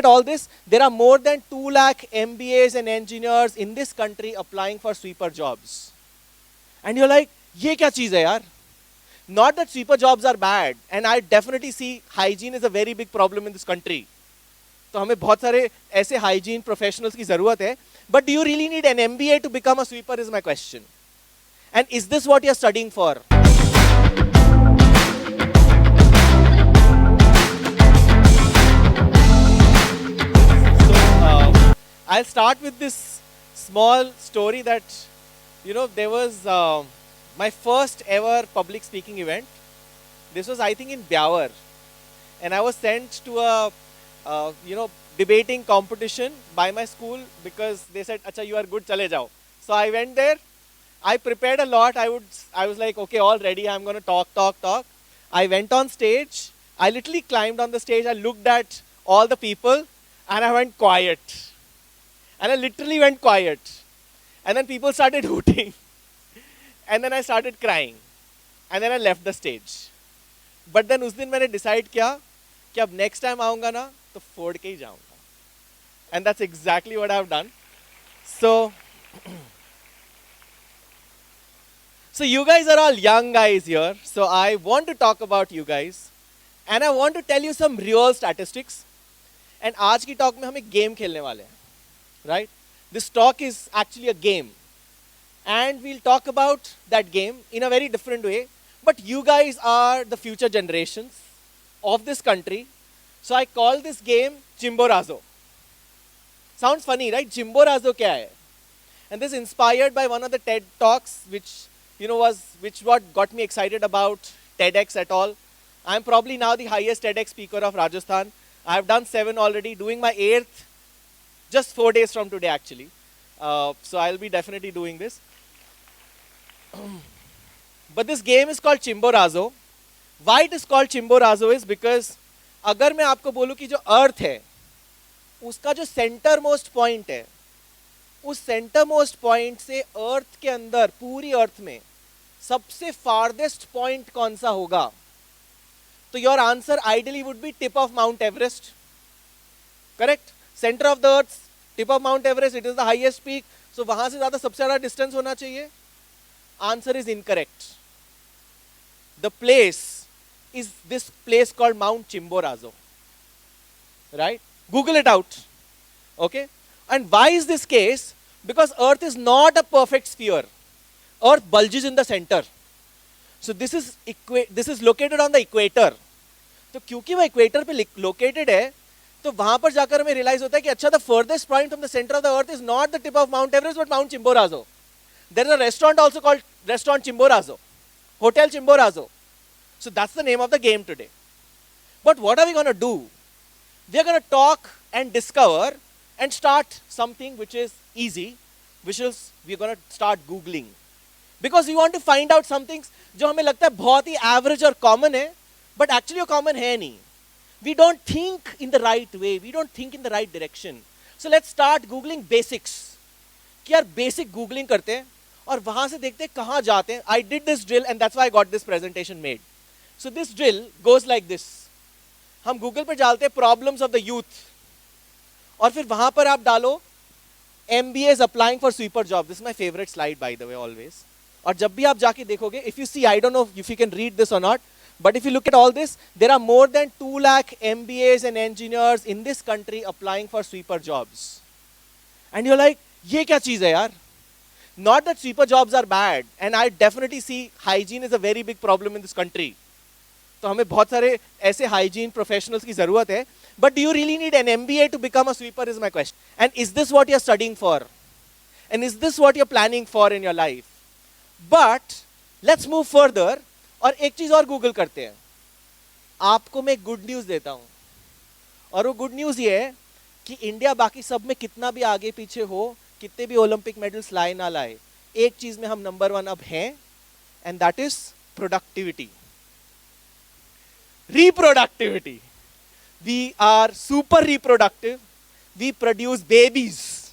At all this, there are more than 2 lakh MBAs and engineers in this country applying for sweeper jobs. And you're like, ये क्या चीज़ है यार? Not that sweeper jobs are bad, and I definitely see hygiene is a very big problem in this country. तो हमें बहुत सारे ऐसे hygiene professionals की ज़रूरत है. But do you really need an MBA to become a sweeper is my question. And is this what you're studying for? I'll start with this small story that, there was my first ever public speaking event. This was, I think, in Byawar. And I was sent to a, debating competition by my school because they said, "Acha, you are good, chale jao." So I went there. I prepared a lot. I was like, okay, all ready. I'm going to talk. I went on stage. I literally climbed on the stage. I looked at all the people and I went quiet. And I literally went quiet. And then people started hooting. And then I started crying. And then I left the stage. But then उस दिन मैंने decide किया कि अब next time आऊँगा ना तो फोड़ के ही जाऊँगा. And that's exactly what I've done. So you guys are all young guys here. So I want to talk about you guys. And I want to tell you some real statistics. And आज की talk में हम एक game खेलने वाले हैं. Right? This talk is actually a game. And we'll talk about that game in a very different way. But you guys are the future generations of this country. So I call this game Chimborazo. Sounds funny, right? Chimborazo kya hai? And this is inspired by one of the TED Talks, which what got me excited about TEDx at all. I'm probably now the highest TEDx speaker of Rajasthan. I've done 7 already, doing my 8th just 4 days from today actually. So I'll be definitely doing this. But this game is called Chimborazo. Why it is called Chimborazo is because अगर मैं आपको बोलूं कि जो अर्थ है उसका जो centre most point है उस सेंटर मोस्ट पॉइंट से अर्थ के अंदर पूरी अर्थ में सबसे फार्देस्ट पॉइंट कौन सा होगा तो your answer ideally would be tip of Mount Everest. Correct? Centre of the earth, tip of Mount Everest, it is the highest peak. So वहां से ज्यादा सबसे ज्यादा डिस्टेंस होना चाहिए. Answer is incorrect. The place is this place called Mount Chimborazo. Right? Google it out. Okay? And why is this case? Because Earth is not a perfect sphere. Earth bulges in the center. So this is located on the equator. तो क्योंकि वो equator पे located है, तो वहां पर जाकर हमें realize होता है कि अच्छा the furthest point from the center of the Earth is not the tip of Mount Everest but Mount Chimborazo. There is a restaurant also called Restaurant Chimborazo. Hotel Chimborazo. So that's the name of the game today. But what are we going to do? We are going to talk and discover and start something which is easy, which is we are going to start Googling. Because we want to find out some things जो हमें लगता है बहुत ही average और common है, but actually वो common है नहीं. We don't think in the right way. We don't think in the right direction. So let's start Googling basics. कि यार basic Googling करते हैं और वहाँ से देखते हैं कहाँ जाते हैं. I did this drill and that's why I got this presentation made. So this drill goes like this. हम Google पर डालते हैं problems of the youth. और फिर वहाँ पर आप डालो MBAs applying for sweeper job. This is my favorite slide by the way always. और जब भी आप जाके देखोगे, if you see, I don't know if you can read this or not, but if you look at all this, there are more than 2 lakh MBAs and engineers in this country applying for sweeper jobs. And you're like, ये क्या चीज़ है यार? Not that sweeper jobs are bad, and I definitely see hygiene is a very big problem in this country. तो हमें बहुत सारे ऐसे hygiene professionals की ज़रूरत है. But do you really need an MBA to become a sweeper is my question. And is this what you're studying for? And is this what you're planning for in your life? But let's move further. और एक चीज़ और Google करते हैं. आपको मैं good news देता हूँ. और वो गुड न्यूज़ ये है कि इंडिया बाकी सब में कितना भी आगे पीछे हो, कितने भी ओलंपिक मेडल्स लाए ना लाए, एक चीज़ में हम नंबर 1 अब हैं, and that is productivity. Reproductivity. We are super reproductive. We produce babies.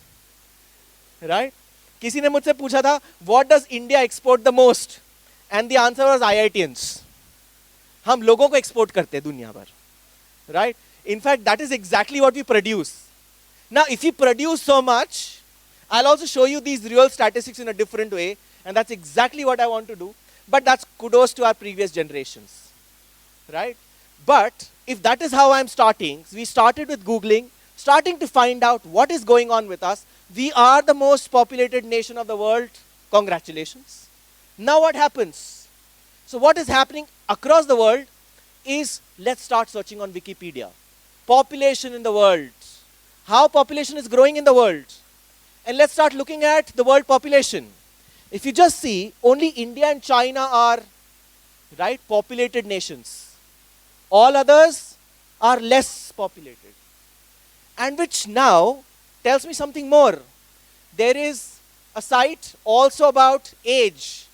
Right? किसी ने मुझसे पूछा था, what does India export the most? And the answer was IITians. हम लोगों को export करते हैं दुनिया भर. Right? In fact, that is exactly what we produce. Now, if we produce so much, I'll also show you these real statistics in a different way, and that's exactly what I want to do. But that's kudos to our previous generations, right? But if that is how I'm starting, we started with Googling, starting to find out what is going on with us. We are the most populated nation of the world. Congratulations. Now what happens? So what is happening across the world is, let's start searching on Wikipedia. Population in the world. How population is growing in the world. And let's start looking at the world population. If you just see, only India and China are, right, populated nations. All others are less populated. And which now tells me something more. There is a site also about age,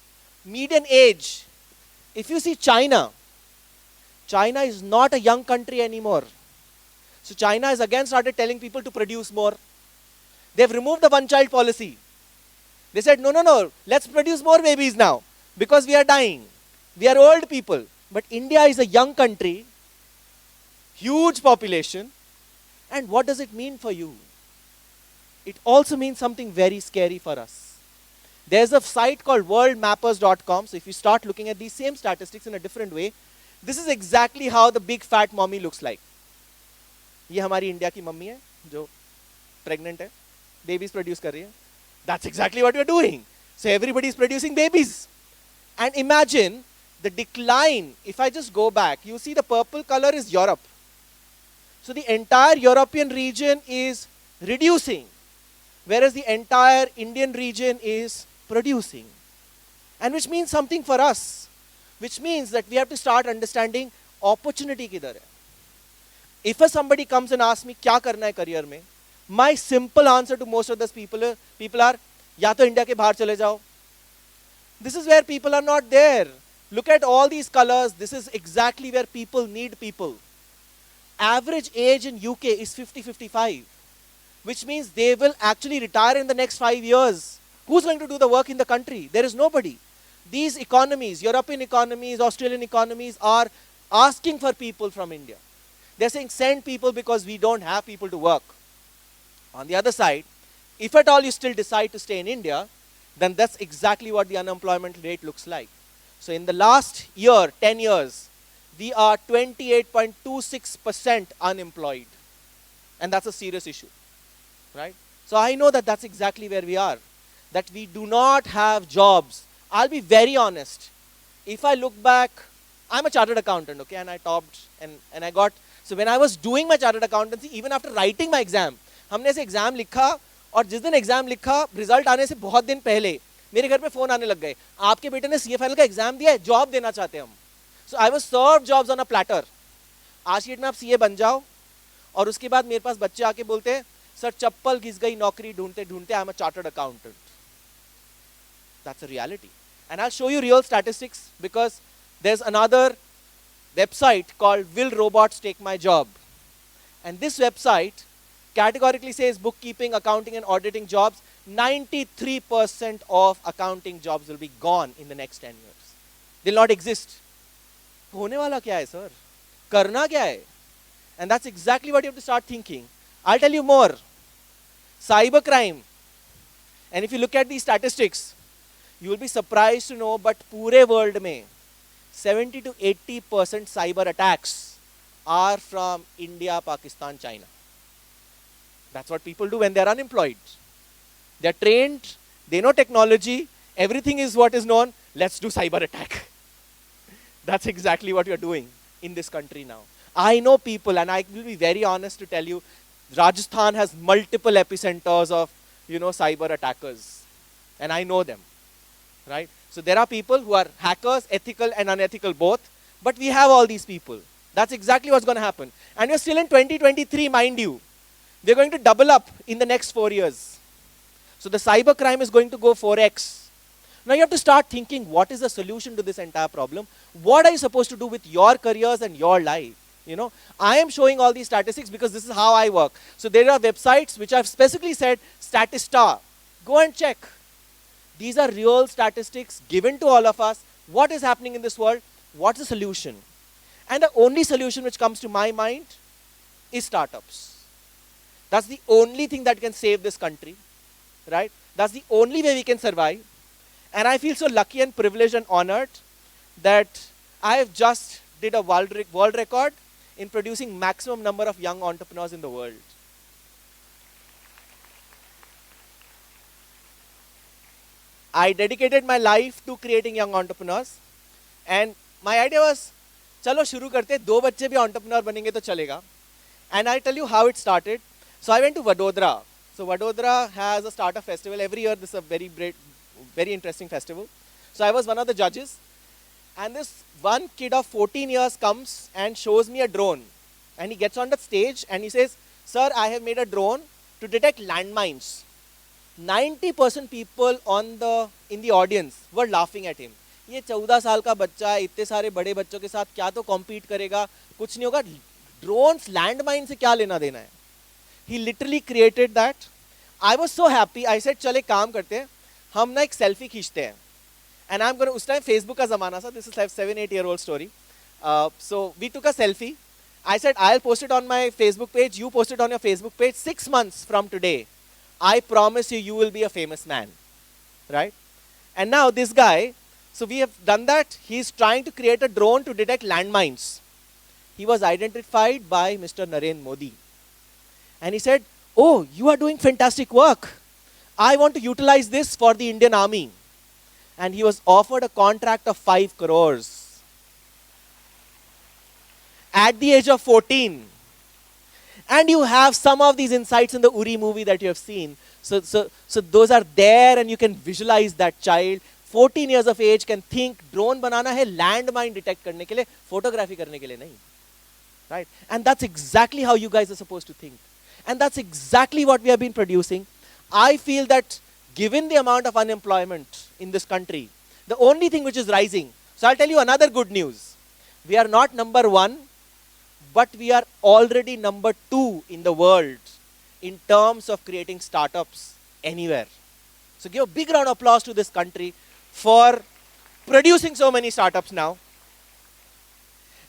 median age. If you see China, China is not a young country anymore. So China has again started telling people to produce more. They've removed the one-child policy. They said, no, let's produce more babies now because we are dying. We are old people. But India is a young country, huge population. And what does it mean for you? It also means something very scary for us. There's a site called worldmappers.com. So if you start looking at these same statistics in a different way, this is exactly how the big fat mommy looks like. ये हमारी India की mummy है जो pregnant है, babies produce कर रही है. That's exactly what we're doing. So everybody is producing babies. And imagine the decline. If I just go back, you see the purple color is Europe. So the entire European region is reducing, whereas the entire Indian region is producing. And which means something for us. Which means that we have to start understanding opportunity किधर है. If somebody comes and asks me क्या करना है career में, my simple answer to most of those people are, या तो India के बाहर चले जाओ. This is where people are not there. Look at all these colors. This is exactly where people need people. Average age in UK is 50-55, which means they will actually retire in the next 5 years. Who's going to do the work in the country? There is nobody. These economies, European economies, Australian economies are asking for people from India. They're saying send people because we don't have people to work. On the other side, if at all you still decide to stay in India, then that's exactly what the unemployment rate looks like. So in the last year, 10 years, we are 28.26% unemployed. And that's a serious issue, right? So I know that that's exactly where we are, that we do not have jobs. I'll be very honest. If I look back, I'm a chartered accountant, okay, and I topped, and I got, so when I was doing my chartered accountancy, even after writing my exam, हमने ऐसे exam लिखा और जिस दिन exam लिखा result आने से बहुत दिन पहले मेरे घर पे फोन आने लग गए, आपके बेटे ने सीए फाइनल का एग्जाम दिया है, जॉब देना चाहते हैं हम. So I was served jobs on a platter. आज की डेट में आप सीए बन जाओ और उसके बाद मेरे पास बच्चे आके बोलते हैं सर चप्पल घिस गई नौकरी ढूंढते ढूंढते, I am a chartered accountant. That's a reality. And I will show you real statistics because there is another website called Will Robots Take My Job? And this website categorically says bookkeeping, accounting and auditing jobs, 93% of accounting jobs will be gone in the next 10 years. They'll not exist. होने वाला क्या है sir? करना क्या है? And that's exactly what you have to start thinking. I'll tell you more. Cybercrime. And if you look at these statistics, you will be surprised to know, but पूरे world में 70 to 80% cyber attacks are from India, Pakistan, China. That's what people do when they're unemployed. They're trained, they know technology, everything is what is known, let's do cyber attack. That's exactly what you're doing in this country now. I know people, and I will be very honest to tell you, Rajasthan has multiple epicenters of, cyber attackers. And I know them, right? So there are people who are hackers, ethical and unethical both, but we have all these people. That's exactly what's going to happen. And we're still in 2023, mind you. We're going to double up in the next 4 years. So the cyber crime is going to go 4x. Now you have to start thinking, what is the solution to this entire problem? What are you supposed to do with your careers and your life? I am showing all these statistics because this is how I work. So there are websites which I've specifically said, Statista. Go and check. These are real statistics given to all of us. What is happening in this world? What's the solution? And the only solution which comes to my mind is startups. That's the only thing that can save this country, right? That's the only way we can survive. And I feel so lucky and privileged and honored that I have just did a world record in producing maximum number of young entrepreneurs in the world. I dedicated my life to creating young entrepreneurs, and my idea was, चलो शुरू करते, 2 बच्चे भी entrepreneur बनेंगे तो चलेगा. And I tell you how it started. So I went to Vadodara. So Vadodara has a startup festival every year. This is a very interesting festival. So I was one of the judges, and this one kid of 14 years comes and shows me a drone, and he gets on the stage and he says, "Sir, I have made a drone to detect landmines." 90% people in the audience were laughing at him. ये 14 साल का बच्चा है, इतने सारे बड़े बच्चों के साथ क्या तो compete करेगा, कुछ नहीं होगा, drones landmine से क्या लेना देना है. He literally created that. I was so happy. I said, चले काम करते हैं, हम ना एक selfie खींचते हैं. And I'm going to, उस time Facebook का ज़माना था, this is like 7-8-year-old story. So we took a selfie. I said, I'll post it on my Facebook page, you post it on your Facebook page. 6 months from today, I promise you, you will be a famous man, right? And now this guy, so we have done that. He's trying to create a drone to detect landmines. He was identified by Mr. Narendra Modi. And he said, "Oh, you are doing fantastic work. I want to utilize this for the Indian Army." And he was offered a contract of 5 crores. At the age of 14. And you have some of these insights in the Uri movie that you have seen. So those are there, and you can visualize that child. 14 years of age can think drone banana hai landmine detect karne ke liye, photography karne ke liye nahi. Right? And that's exactly how you guys are supposed to think. And that's exactly what we have been producing. I feel that given the amount of unemployment in this country, the only thing which is rising, so I'll tell you another good news. We are not number 1, but we are already number 2 in the world in terms of creating startups anywhere. So give a big round of applause to this country for producing so many startups now.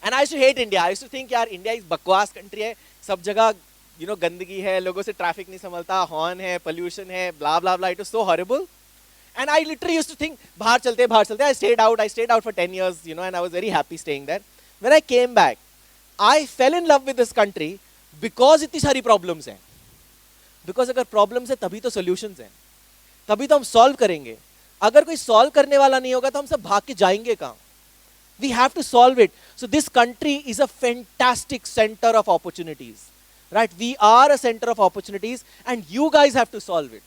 And I used to hate India. I used to think, yaar, India is bakwas country hai, sab jagah, you know, gandagi hai, logo se traffic nahi samalta, horn hai, pollution hai, blah, blah, blah. It was so horrible. And I literally used to think, bahar chalte, bahar chalte. I stayed out for 10 years, you know, and I was very happy staying there. When I came back, I fell in love with this country because इतनी सारी problems हैं. Because अगर problems है, तभी तो solutions हैं. तभी तो हम solve करेंगे. अगर कोई solve करने वाला नहीं होगा, तो हम सब भाग के जाएंगे कहाँ? We have to solve it. So this country is a fantastic center of opportunities. Right? We are a center of opportunities, and you guys have to solve it.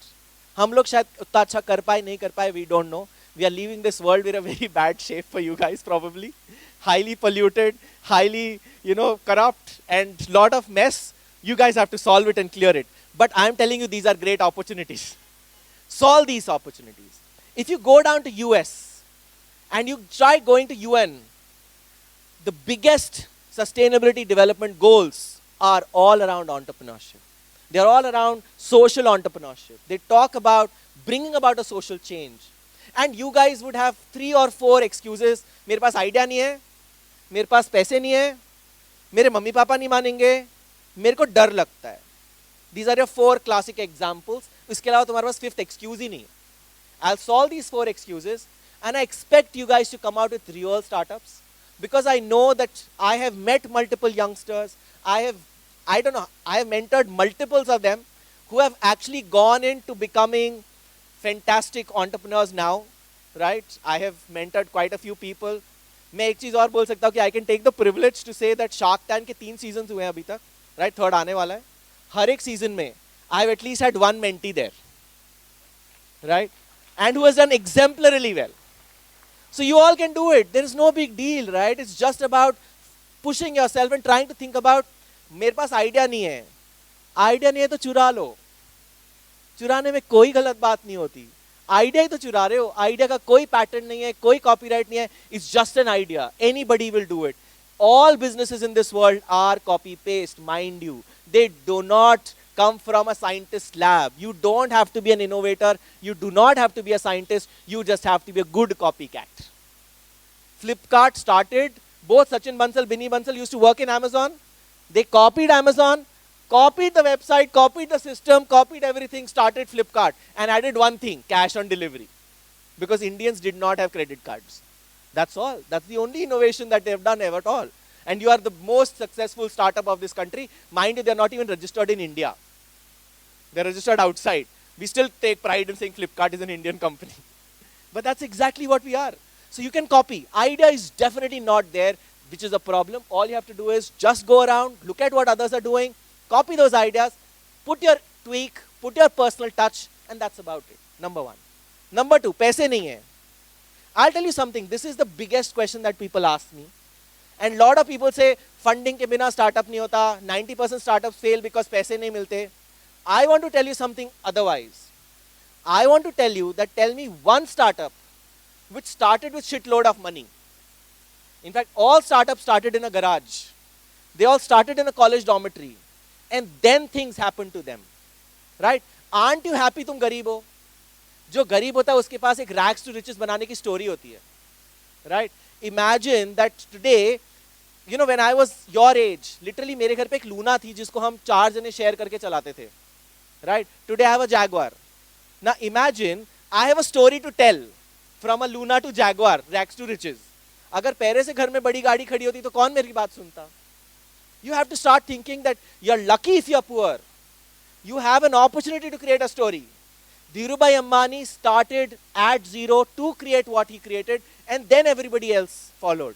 हम लोग शायद उतना अच्छा कर पाए, नहीं कर पाए, we don't know. We are leaving this world in a very bad shape for you guys probably. Highly polluted, highly, you know, corrupt, and lot of mess. You guys have to solve it and clear it. But I'm telling you, these are great opportunities. Solve these opportunities. If you go down to US and you try going to UN, the biggest sustainability development goals are all around entrepreneurship. They're all around social entrepreneurship. They talk about bringing about a social change. And you guys would have 3 or 4 excuses. मेरे पास idea नहीं है, मेरे पास पैसे नहीं है, मेरे mummy papa नहीं मानेंगे, मेरे को डर लगता है. These are your 4 classic examples. इसके अलावा तुम्हारे पास 5th excuse ही नहीं. I'll solve these 4 excuses, and I expect you guys to come out with real startups, because I know that I have met multiple youngsters. I have mentored multiples of them who have actually gone into becoming fantastic entrepreneurs now, right? I have mentored quite a few people. मैं एक चीज और बोल सकता हूँ कि I can take the privilege to say that Shark Tank के 3 seasons हुए हैं अभी तक, right? 3rd आने वाला है. हर एक season में I've at least had 1 mentee there, right? And who has done exemplarily well. So you all can do it. There is no big deal, right? It's just about pushing yourself and trying to think about, मेरे पास idea नहीं है. Idea नहीं है तो चुरा लो. चुराने में कोई गलत बात नहीं होती. आइडिया ही तो चुरा रहे हो. आइडिया का कोई पैटर्न नहीं है, कोई कॉपीराइट नहीं है. It's just an idea. Anybody will do it. All businesses in this world are copy paste, mind you. They do not come from a scientist lab. You don't have to be an innovator. You do not have to be a scientist. You just have to be a good copycat. Flipkart started, both Sachin Bansal, Binny Bansal used to work in Amazon. They copied Amazon, copied the website, copied the system, copied everything, started Flipkart, and added one thing, cash on delivery. Because Indians did not have credit cards. That's all. That's the only innovation that they've done ever at all. And you are the most successful startup of this country. Mind you, they're not even registered in India. They're registered outside. We still take pride in saying Flipkart is an Indian company. But that's exactly what we are. So you can copy. Idea is definitely not there, which is a problem. All you have to do is just go around, look at what others are doing, copy those ideas, put your tweak, put your personal touch, and that's about it. Number one. Number two, paise nahi hai. I'll tell you something. This is the biggest question that people ask me. And a lot of people say, funding ke bina startup nahi hota, 90% startups fail because paise nahi milte. I want to tell you something otherwise. I want to tell you that tell me one startup which started with shitload of money. In fact, all startups started in a garage. They all started in a college dormitory. And then things happened to them. Right? Aren't you happy tum gareeb ho? जो गरीब होता है उसके पास एक rags to riches बनाने की story होती है. Right? Imagine that today, you know, when I was your age, literally मेरे घर पे एक लूना थी जिसको हम 4 जने शेयर करके चलाते थे. Right? Today I have a Jaguar. Now imagine I have a story to tell from a Luna to Jaguar, rags to riches. अगर पहले से घर में बड़ी गाड़ी खड़ी होती तो कौन मेरी बात सुनता? You have to start thinking that you're lucky if you're poor. You have an opportunity to create a story. Dhirubhai Ambani started at zero to create what he created, and then everybody else followed.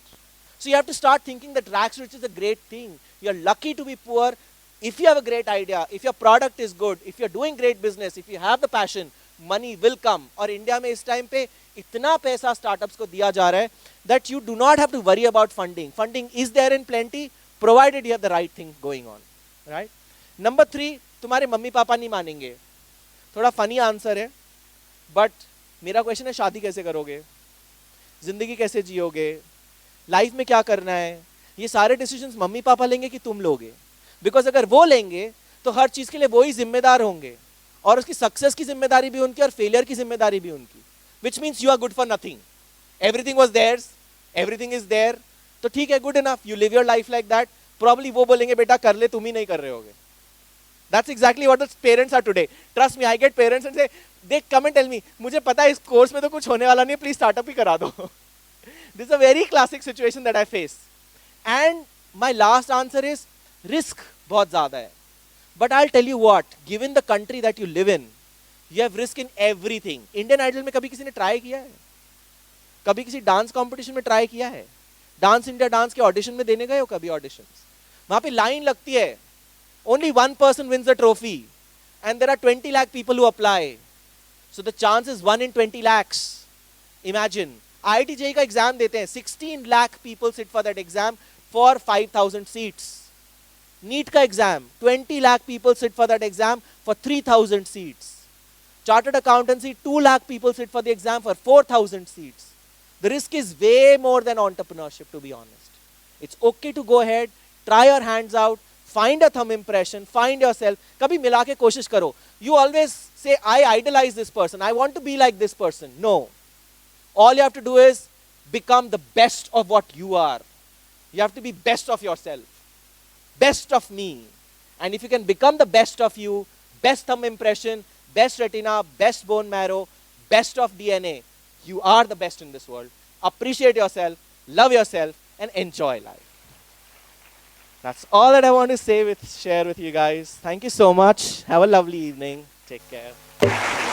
So you have to start thinking that rags to riches is a great thing. You're lucky to be poor. If you have a great idea, if your product is good, if you're doing great business, if you have the passion, money will come. और India में इस time पे इतना पैसा startups को दिया जा रहा है that you do not have to worry about funding. Funding is there in plenty, provided you have the right thing going on. Right? Number 3, तुम्हारे मम्मी पापा नहीं मानेंगे. थोड़ा फनी आंसर है, बट मेरा क्वेश्चन है शादी कैसे करोगे, जिंदगी कैसे जियोगे, लाइफ में क्या करना है, ये सारे डिसीजंस मम्मी पापा लेंगे कि तुम लोगे. बिकॉज अगर वो लेंगे तो हर चीज के लिए वो ही जिम्मेदार होंगे, और उसकी सक्सेस की जिम्मेदारी भी उनकी और फेलियर की जिम्मेदारी भी उनकी. Which means you are good for nothing. Everything was theirs, everything is there, तो ठीक है, good enough, you live your life like that. Probably वो बोलेंगे बेटा कर ले, तुम ही नहीं कर रहे होगे. That's exactly what the parents are today. Trust me, I get parents and say, they come and tell me, मुझे पता है इस कोर्स में तो कुछ होने वाला नहीं है, please startup ही करा दो. This is a very classic situation that I face. And my last answer is, risk बहुत ज़्यादा है. But I'll tell you what, given the country that you live in, you have risk in everything. Indian Idol में कभी किसी ने try किया है? कभी किसी डांस कॉम्पिटिशन में ट्राई किया है? डांस इंडिया डांस के ऑडिशन में देने गए हो कभी ऑडिशंस? वहाँ पे लाइन लगती है. Only one person wins the trophy, and there are 20 lakh people who apply. So the chance is 1 in 20 lakhs. Imagine, IIT JEE का exam देते हैं, 16 lakh people sit for that exam for 5,000 seats. NEET का exam, 20 lakh people sit for that exam for 3,000 seats. Chartered accountancy, 2 lakh people sit for the exam for 4,000 seats. The risk is way more than entrepreneurship, to be honest. It's okay to go ahead, try your hands out, find a thumb impression, find yourself. कभी मिला के कोशिश करो. You always say, I idolize this person, I want to be like this person. No. All you have to do is become the best of what you are. You have to be best of yourself, best of me. And if you can become the best of you, best thumb impression, best retina, best bone marrow, best of DNA, you are the best in this world. Appreciate yourself, love yourself, and enjoy life. That's all that I want to share with you guys. Thank you so much. Have a lovely evening. Take care.